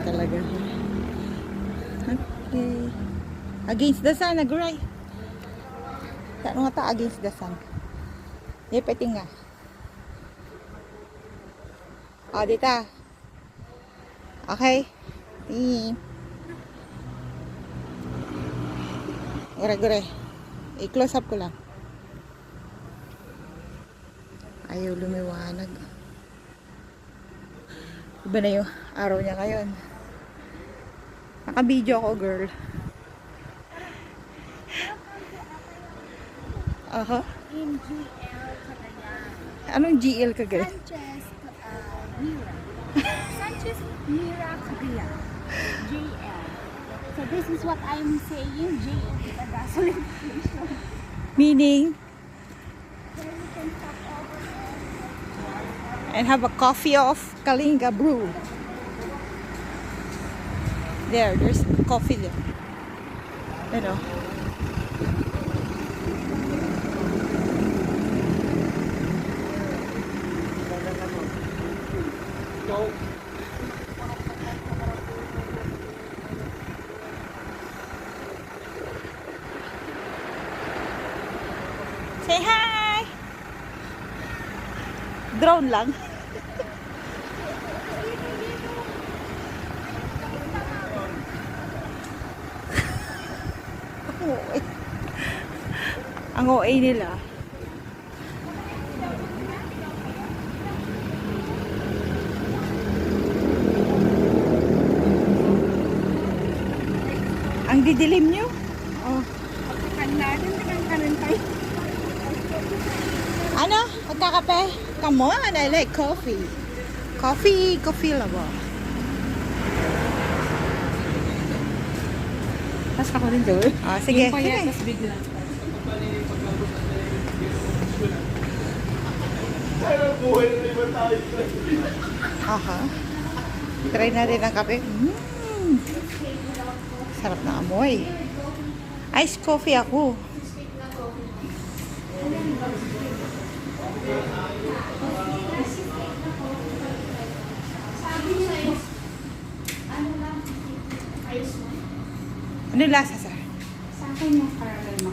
talaga. Okay. Against the sun, nagray. Ano nga ta, against the sun? Yepeting nga. O, dita. Okay. Gure-gure. I-close up ko lang. Ayaw lumiwanag. Iba na yung araw niya ngayon. Naka-video ako, girl. Aha. In GL Cagayan. Anong GL Cagayan? Sanchez Mira. Sanchez Mira Cagayan. JL. So this is what I'm saying. JL is a gasoline station. Meaning, Here you can stop over and have a coffee of Kalinga brew. There's coffee there. You know. Say hi! Drone lang. Ang OA nila. Ang didilim nyo. Oh. Ano? Magkakape? Come on, I like coffee. Coffee lang ba? Tapos ako rin doon. Ah, sige. Yung payat, Sige. tapos bigla. Aha. Try natin ang kape. Sarap na amoy. Iced coffee ako. Ano yung lasa, sir? Sa akin yung caramel mo.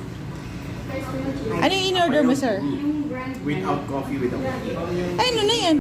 Ano yung in-order mo, sir? Without coffee, without Ay, ano na yan?